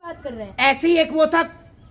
बात कर रहे हैं। ऐसे ही एक वो था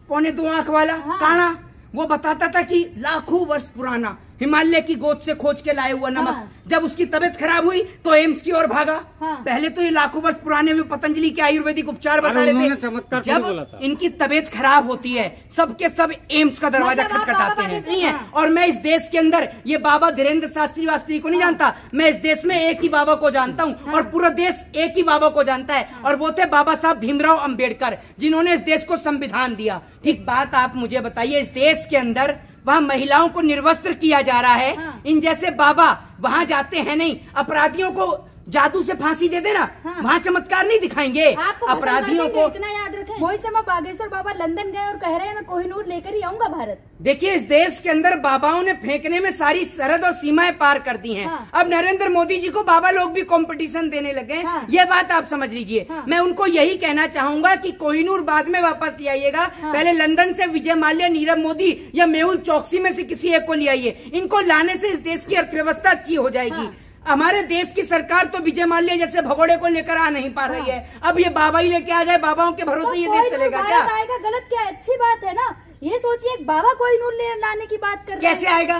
2.25 आंख वाला काना, वो बताता था कि लाखों वर्ष पुराना हिमालय की गोद से खोज के लाए हुआ नमक। जब उसकी तबीयत खराब हुई तो एम्स की ओर भागा। पहले तो ये लाखों वर्ष पुराने में पतंजलि के आयुर्वेदिक उपचार बता रहे थे। जब इनकी तबीयत खराब होती है सबके सब एम्स का दरवाजा खटखटाते हैं, नहीं है। और मैं इस देश के अंदर ये बाबा धीरेन्द्र शास्त्री को नहीं जानता, मैं इस देश में एक ही बाबा को जानता हूँ और पूरा देश एक ही बाबा को जानता है, और वो थे बाबा साहब भीमराव अंबेडकर, जिन्होंने इस देश को संविधान दिया। ठीक बात आप मुझे बताइए, इस देश के अंदर वहाँ महिलाओं को निर्वस्त्र किया जा रहा है। इन जैसे बाबा वहाँ जाते हैं नहीं, अपराधियों को जादू से फांसी दे देना, वहाँ चमत्कार नहीं दिखाएंगे अपराधियों को। इतना याद रखें। मोहित शर्मा बागेश्वर बाबा लंदन गए और कह रहे हैं मैं कोहिनूर लेकर ही आऊंगा भारत। देखिए, इस देश के अंदर बाबाओं ने फेंकने में सारी सरहद और सीमाएं पार कर दी हैं। अब नरेंद्र मोदी जी को बाबा लोग भी कंपटीशन देने लगे। ये बात आप समझ लीजिए। मैं उनको यही कहना चाहूंगा कि कोहिनूर बाद में वापस ले आइएगा, पहले लंदन से विजय माल्या, नीरव मोदी या मेहुल चौकसी में से किसी एक को ले आइए। इनको लाने से इस देश की अर्थव्यवस्था अच्छी हो जाएगी। हमारे देश की सरकार तो विजय माल्या जैसे भगोड़े को लेकर आ नहीं पा रही है। अब ये बाबा ही लेके आ जाए, बाबाओं के भरोसे ये देश चलेगा क्या? आएगा गलत क्या है? अच्छी बात है ना। ये सोचिए बाबा कोहिनूर लाने की बात कर रहे हैं। कैसे आएगा?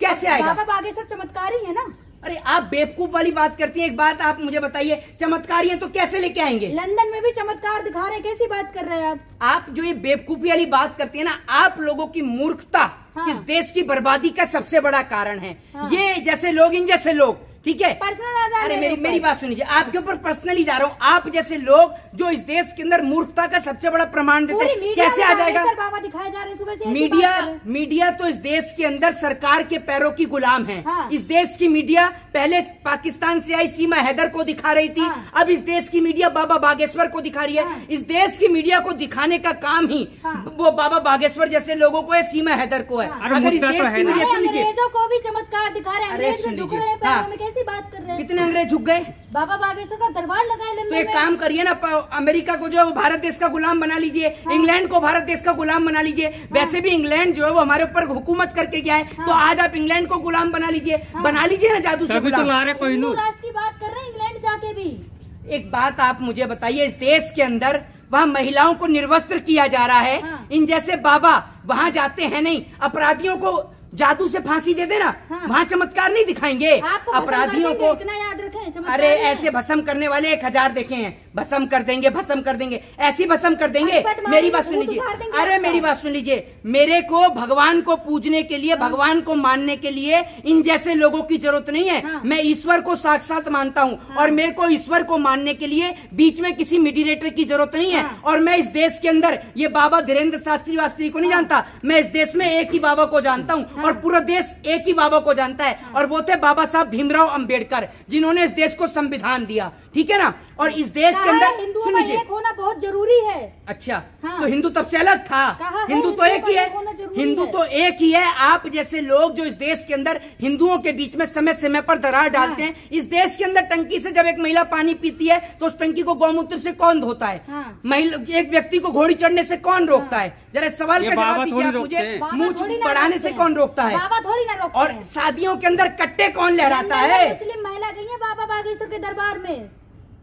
कैसे आएगा? बाबा बागेश्वर चमत्कार ही है ना। अरे आप बेवकूफ वाली बात करती हैं। एक बात आप मुझे बताइए, चमत्कारी है तो कैसे लेके आएंगे? लंदन में भी चमत्कार दिखा रहे हैं, कैसी बात कर रहे हैं आप जो ये बेवकूफी वाली बात करती है ना, आप लोगों की मूर्खता इस देश की बर्बादी का सबसे बड़ा कारण है। ये जैसे लोग, इन जैसे लोग, ठीक है। अरे मेरी बात सुनिए, आपके ऊपर पर्सनली जा रहा हूँ। आप जैसे लोग जो इस देश के अंदर मूर्खता का सबसे बड़ा प्रमाण देते हैं, कैसे आ जाएगा? बाबा दिखाए जा रहे हैं सुबह से। मीडिया तो इस देश के अंदर सरकार के पैरों की गुलाम है। इस देश की मीडिया पहले पाकिस्तान से आई सीमा हैदर को दिखा रही थी, अब इस देश की मीडिया बाबा बागेश्वर को दिखा रही है। इस देश की मीडिया को दिखाने का काम ही वो बाबा बागेश्वर जैसे लोगों को है, सीमा हैदर को है। अगर इस देश की मीडिया, अंग्रेजों को भी चमत्कार दिखा रहे हैं, कैसी बात कर रहे हैं? कितने अंग्रेज झुक गए? बाबा बागेश्वर का दरबार लगाए। तो एक काम करिए ना, अमेरिका को जो भारत देश का गुलाम बना लीजिए, इंग्लैंड को भारत देश का गुलाम बना लीजिए। वैसे भी इंग्लैंड जो है वो हमारे ऊपर हुकूमत करके गया है, तो आज आप इंग्लैंड को गुलाम बना लीजिए, बना लीजिए ना जादू से गुलाम। हिंदू राष्ट्र की बात कर रहे हैं इंग्लैंड जाके भी। एक बात आप मुझे बताइए, इस देश के अंदर वहाँ महिलाओं को निर्वस्त्र किया जा रहा है। इन जैसे बाबा वहाँ जाते हैं नहीं, अपराधियों को जादू से फांसी दे देना, वहाँ चमत्कार नहीं दिखाएंगे अपराधियों को। इतना याद रखें। अरे ऐसे भस्म करने वाले 1000 देखे हैं, भस्म कर देंगे, भस्म कर देंगे, ऐसी भस्म कर देंगे। मेरी बात सुन लीजिए, अरे मेरी बात सुन लीजिए। मेरे को भगवान को पूजने के लिए, भगवान को मानने के लिए इन जैसे लोगों की जरूरत नहीं है। मैं ईश्वर को साक्षात मानता हूँ, और मेरे को ईश्वर को मानने के लिए बीच में किसी मीडिएटर की जरूरत नहीं है। और मैं इस देश के अंदर ये बाबा धीरेन्द्र शास्त्री को नहीं जानता, मैं इस देश में एक ही बाबा को जानता हूँ, और पूरा देश एक ही बाबा को जानता है, और वो थे बाबा साहब भीमराव अंबेडकर, जिन्होंने इस देश को संविधान दिया। ठीक है ना। और इस देश के अंदर सुन लीजिए, एक होना बहुत जरूरी है। अच्छा, तो हिंदू तब से अलग था? हिंदू तो एक ही है, हिंदू तो एक ही है। आप जैसे लोग जो इस देश के अंदर हिंदुओं के बीच में समय समय पर दरार डालते हैं। इस देश के अंदर टंकी से जब एक महिला पानी पीती है तो उस टंकी को गौमूत्र से कौन धोता है? महिला, एक व्यक्ति को घोड़ी चढ़ने से कौन रोकता है? जरा सवाल का जवाब दीजिए आप मुझे। मुंह बढ़ाने से कौन रोकता है? बाबा थोड़ी ना रोकते। और शादियों के अंदर कट्टे कौन लहराता है? मुस्लिम महिला गई है बाबा बागेश्वर के दरबार में।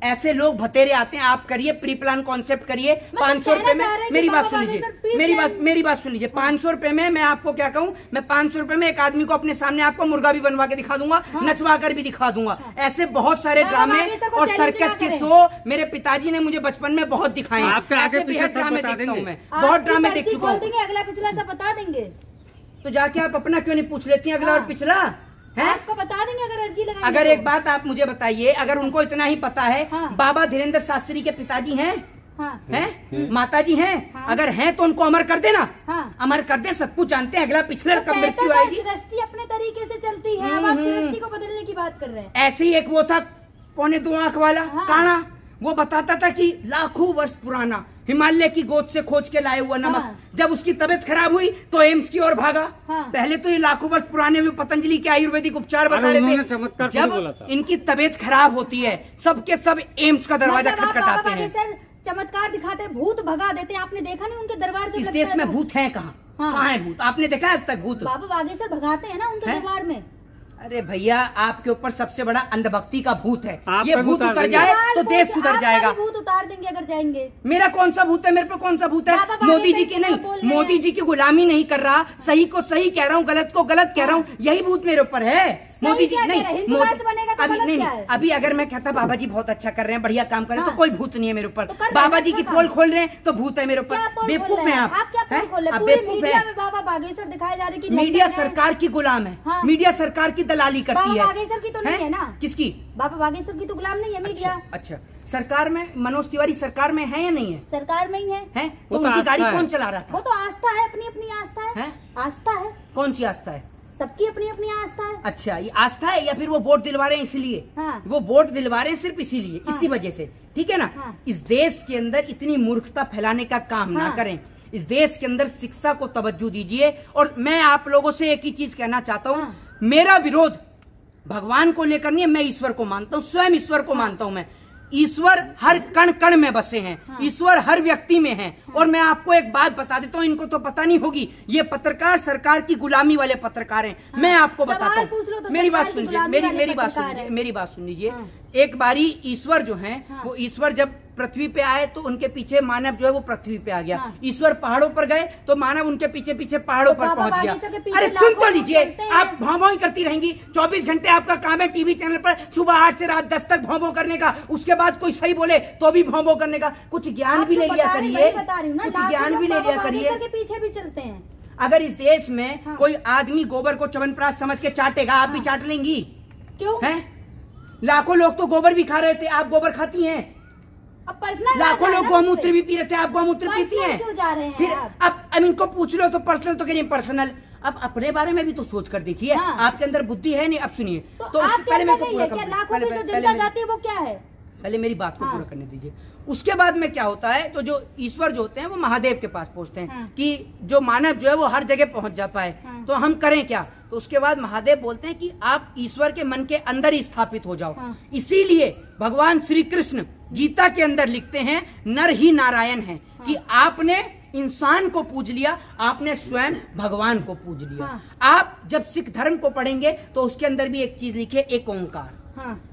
ऐसे लोग भतेरे आते हैं। आप करिए, प्री प्लान कॉन्सेप्ट करिए। 500 रुपए में, मेरी बात सुन लीजिए, मेरी बात सुन लीजिए। 500 रुपए में मैं आपको क्या कहूँ, मैं 500 रुपए में एक आदमी को अपने सामने आपको मुर्गा भी बनवा के दिखा दूंगा, नचवा कर भी दिखा दूंगा। ऐसे बहुत सारे ड्रामे और सर्कस के शो मेरे पिताजी ने मुझे बचपन में बहुत दिखाए। ऐसे बेहद ड्रामे देखता हूँ मैं, बहुत ड्रामे देख चुका हूँ। अगला पिछला सब बता देंगे। तो जाके आप अपना क्यों नहीं पूछ लेती हैं अगला और पिछला? है? आपको बता देंगे अगर अर्जी लगाएंगे। अगर एक बात आप मुझे बताइए, अगर उनको इतना ही पता है, बाबा धीरेन्द्र शास्त्री के पिताजी हैं, हैं? माताजी हैं? अगर हैं तो उनको अमर कर देना, अमर कर दे। सब कुछ जानते हैं, अगला पिछला कब मृत्यु आएगी। सृष्टि अपने तरीके से चलती है, अब आप सृष्टि को बदलने की बात कर रहे हैं। ऐसे ही एक वो था 2.25 आंख वाला काना, वो बताता था कि लाखों वर्ष पुराना हिमालय की गोद से खोज के लाए हुआ नमक। जब उसकी तबीयत खराब हुई तो एम्स की ओर भागा। पहले तो ये लाखों वर्ष पुराने में पतंजलि के आयुर्वेदिक उपचार बता रहे थे। जब इनकी तबीयत खराब होती है सबके सब एम्स का दरवाजा खटखटाते हैं, चमत्कार दिखाते हैं, भूत भगा देते हैं। आपने देखा नहीं उनके दरबार से? इस देश में भूत है कहाँ? कहाँ है भूत? आपने देखा आज तक भूत? बाबा बागेश्वर भगाते हैं ना उनके दरबार में। अरे भैया, आपके ऊपर सबसे बड़ा अंधभक्ति का भूत है। आपका ये भूत उतर जाए तो देश सुधर जाएगा। भूत उतार देंगे अगर जाएंगे। मेरा कौन सा भूत है? मेरे पे कौन सा भूत है? मोदी जी की नहीं, मोदी जी की गुलामी नहीं कर रहा, सही को सही कह रहा हूँ, गलत को गलत कह रहा हूँ, यही भूत मेरे ऊपर है। मोदी जी नहीं, अभी नहीं, अभी अगर मैं कहता बाबा जी बहुत अच्छा कर रहे हैं, बढ़िया काम कर रहे हैं, तो कोई भूत नहीं है मेरे ऊपर। बाबा जी की पोल खोल रहे हैं तो भूत है मेरे ऊपर। बेवकूफ है आप, बेवकूफ है। बाबा बागेश्वर दिखाए जा रहे कि मीडिया सरकार की गुलाम है, मीडिया सरकार की दलाली करती है। बागेश्वर की तो नहीं है ना? किसकी? बाबा बागेश्वर की तो गुलाम नहीं है मीडिया। अच्छा, सरकार में मनोज तिवारी सरकार में है या नहीं है? सरकार में ही है। तो उनकी गाड़ी कौन चला रहा था? वो तो आस्था है, अपनी अपनी आस्था है। आस्था है। कौन सी आस्था है? सबकी अपनी अपनी आस्था है। अच्छा, ये आस्था है या फिर वो वोट दिलवा रहे हैं इसीलिए? वो वोट दिलवा रहे हैं सिर्फ इसीलिए, इसी वजह से, ठीक है ना? इस देश के अंदर इतनी मूर्खता फैलाने का काम ना करें। इस देश के अंदर शिक्षा को तवज्जो दीजिए। और मैं आप लोगों से एक ही चीज कहना चाहता हूँ, मेरा विरोध भगवान को लेकर नहीं है, मैं ईश्वर को मानता हूँ, स्वयं ईश्वर को मानता हूँ। मैं ईश्वर हर कण कण में बसे हैं, ईश्वर हर व्यक्ति में है। और मैं आपको एक बात बता देता हूँ, इनको तो पता नहीं होगी, ये पत्रकार सरकार की गुलामी वाले पत्रकार हैं। मैं आपको बताता हूँ, मेरी बात सुनिए, मेरी बात सुन लीजिए। एक बारी ईश्वर जो है, वो ईश्वर जब पृथ्वी पे आए तो उनके पीछे मानव जो है वो पृथ्वी पे आ गया। ईश्वर पहाड़ों पर गए तो मानव उनके पीछे पीछे पहाड़ों पर पहुंच गया। अरे सुन तो लीजिए, आप भौं ही करती रहेंगी। 24 घंटे आपका काम है टीवी चैनल पर सुबह 8 से रात 10 तक भौं करने का, उसके बाद कोई सही बोले तो भी भौं करने का। कुछ ज्ञान भी ले लिया करिए, कुछ ज्ञान भी ले लिया करिए। पीछे भी चलते हैं। अगर इस देश में कोई आदमी गोबर को च्यवनप्राश समझ के चाटेगा, आप भी चाट लेंगी? क्यों? लाखों लोग तो गोबर भी खा रहे थे, आप गोबर खाती हैं। लाखों लोग गौमूत्र भी पी रहे थे, आप गौमूत्र पीती हैं। क्यों जा रहे हैं? फिर अब इनको पूछ लो तो पर्सनल तो कह रही पर्सनल। अब अपने बारे में भी तो सोच कर देखिए। आपके अंदर बुद्धि है नहीं? अब सुनिए तो पहले मेरे को पूरा पहले मेरी बात को पूरा करने दीजिए। उसके बाद में क्या होता है, तो जो ईश्वर जो होते हैं वो महादेव के पास पहुंचते हैं कि जो मानव जो है वो हर जगह पहुंच जा पाए, तो हम करें क्या? तो उसके बाद महादेव बोलते हैं कि आप ईश्वर के मन के अंदर ही स्थापित हो जाओ। इसीलिए भगवान श्री कृष्ण गीता के अंदर लिखते हैं, नर ही नारायण है, कि आपने इंसान को पूज लिया, आपने स्वयं भगवान को पूज लिया। आप जब सिख धर्म को पढ़ेंगे तो उसके अंदर भी एक चीज लिखी है, एक ओंकार।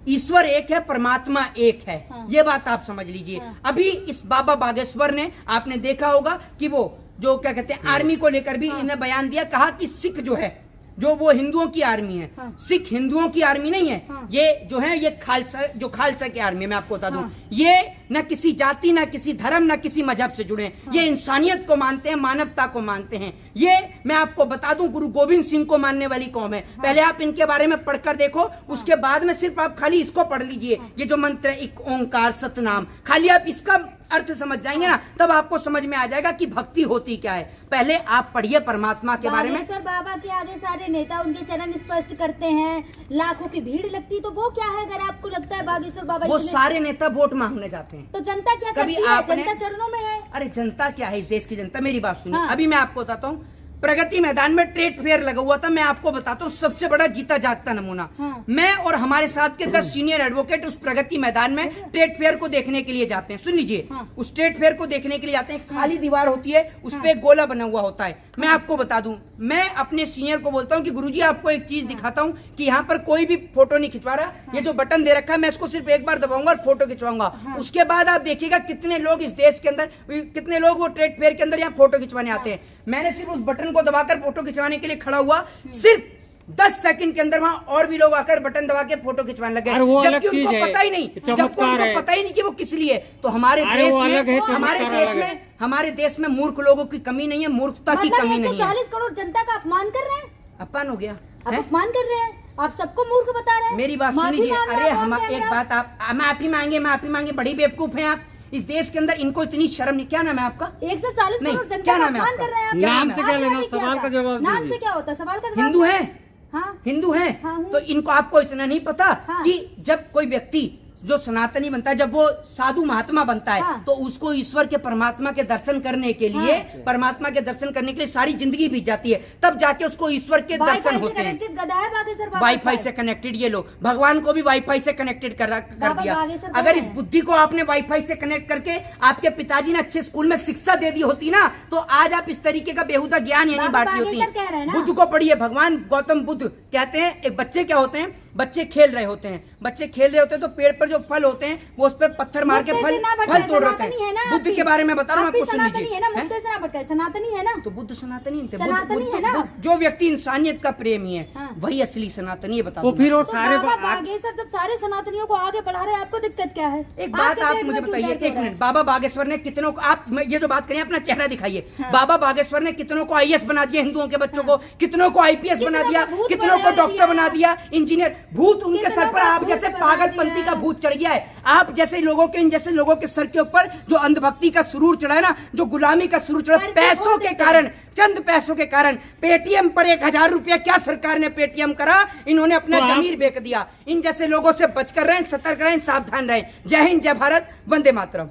ईश्वर एक है, परमात्मा एक है। ये बात आप समझ लीजिए। अभी इस बाबा बागेश्वर ने, आपने देखा होगा कि वो जो क्या कहते हैं आर्मी को लेकर भी इन्हें बयान दिया, कहा कि सिख जो है जो वो हिंदुओं की आर्मी है। सिख हिंदुओं की आर्मी नहीं है। ये जो है ये खालसा की आर्मी है। मैं आपको बता दूं, ये न किसी जाति, न किसी धर्म, न किसी मजहब से जुड़े हैं। ये इंसानियत को मानते हैं, मानवता को मानते हैं। ये मैं आपको बता दूं, गुरु गोविंद सिंह को मानने वाली कौम है। पहले आप इनके बारे में पढ़कर देखो, उसके बाद में सिर्फ आप खाली इसको पढ़ लीजिए। ये जो मंत्र है, एक ओंकार सतनाम, खाली आप इसका अर्थ समझ जाएंगे ना, तब आपको समझ में आ जाएगा कि भक्ति होती क्या है। पहले आप पढ़िए परमात्मा के बारे में। बाबा के आगे सारे नेता उनके चरण स्पष्ट करते हैं, लाखों की भीड़ लगती, तो वो क्या है? अगर आपको लगता है बागेश्वर बाबा, वो सारे नेता वोट मांगने जाते हैं, तो जनता क्या करती है? जनता चरणों में है। अरे जनता क्या है? इस देश की जनता, मेरी बात सुनिए। अभी मैं आपको बताता हूँ, प्रगति मैदान में ट्रेड फेयर लगा हुआ था। मैं आपको बताता हूँ, सबसे बड़ा जीता जागता नमूना। मैं और हमारे साथ के 10 सीनियर एडवोकेट उस प्रगति मैदान में ट्रेड फेयर को देखने के लिए जाते हैं। सुन लीजिए, उस ट्रेड फेयर को देखने के लिए जाते हैं। खाली दीवार होती है, उस पे एक गोला बना हुआ होता है। मैं आपको बता दूं, मैं अपने सीनियर को बोलता हूँ कि गुरुजी आपको एक चीज दिखाता हूँ कि यहाँ पर कोई भी फोटो नहीं खिंचवा रहा। ये जो बटन दे रखा है, मैं इसको सिर्फ एक बार दबाऊंगा और फोटो खिंचवाऊंगा। उसके बाद आप देखिएगा कितने लोग इस देश के अंदर, कितने लोग वो ट्रेड फेयर के अंदर यहाँ फोटो खिंचवाने आते हैं। मैंने सिर्फ उस बटन को दबाकर फोटो खिंचवाने के लिए खड़ा हुआ, सिर्फ 10 सेकंड के अंदर वहां और भी लोग आकर बटन दबा के फोटो खिंचवाने लगे, जबकि उनको पता ही नहीं, कि वो किस लिए। तो हमारे देश में मूर्ख लोगों की कमी नहीं है, मूर्खता की कमी नहीं है। 40 करोड़ जनता का अपमान कर रहे हैं। अपमान हो गया, अपमान कर रहे हैं, आप सबको मूर्ख बता रहे हैं। मेरी बात सुन लीजिए। अरे हम एक बात, आप माफी मांगे, बड़ी बेवकूफ है आप। इस देश के अंदर इनको इतनी शर्म नहीं। क्या नाम है आपका? 140 करोड़ जनता का अपमान कर रहे हैं। नाम से क्या लेना? सवाल का जवाब दीजिए। नाम से क्या होता है? सवाल का जवाब। हिंदू है, हाँ, हिंदू है। तो इनको आपको इतना नहीं पता कि जब कोई व्यक्ति जो सनातनी बनता है, जब वो साधु महात्मा बनता है, तो उसको ईश्वर के परमात्मा के दर्शन करने के लिए, परमात्मा के दर्शन करने के लिए सारी जिंदगी बीत जाती है, तब जाके उसको ईश्वर के दर्शन होते हैं। वाईफाई से कनेक्टेड, ये लो भगवान को भी वाईफाई से कनेक्टेड कर दिया। अगर इस बुद्धि को आपने वाईफाई से कनेक्ट करके आपके पिताजी ने अच्छे स्कूल में शिक्षा दे दी होती ना, तो आज आप इस तरीके का बेहुदा ज्ञान ये नहीं बांटी होती। बुद्ध को पढ़िए, भगवान गौतम बुद्ध कहते हैं, एक बच्चे क्या होते हैं, बच्चे खेल रहे होते हैं, बच्चे खेल रहे होते हैं तो पेड़ पर जो फल होते हैं वो उस पर पत्थर मार के फल तोड़ रहे हैं। बुद्ध के बारे में बता रहा हूँ आपको, सुन लीजिए। सनातनी है ना, तो बुद्ध सनातनी थे। जो व्यक्ति इंसानियत का प्रेमी है वही असली सनातनी है। बताओ फिर वो सारे बागेश्वर जब सारे सनातनियों को आगे बढ़ा रहे हैं, आपको दिक्कत क्या है? एक बात आप मुझे बताइए, एक मिनट। बाबा बागेश्वर ने कितनों को, आप ये जो बात करिए अपना चेहरा दिखाइए, बाबा बागेश्वर ने कितनों को IAS बना दिया, हिंदुओं के बच्चों को कितनों को IPS बना दिया, कितनों को डॉक्टर बना दिया, इंजीनियर। भूत उनके सर पर आप जैसे पागलपंती का भूत चढ़ गया है। आप जैसे लोगों के, इन जैसे लोगों के सर के ऊपर जो अंधभक्ति का सुरूर चढ़ा है ना, जो गुलामी का सुरूर चढ़ा, पैसों के कारण, चंद पैसों के कारण। पेटीएम पर 1000 रुपया क्या सरकार ने पेटीएम करा, इन्होंने अपना जमीर बेच दिया। इन जैसे लोगों से बचकर रहें, सतर्क रहें, सावधान रहें। जय हिंद, जय भारत, वंदे मातरम।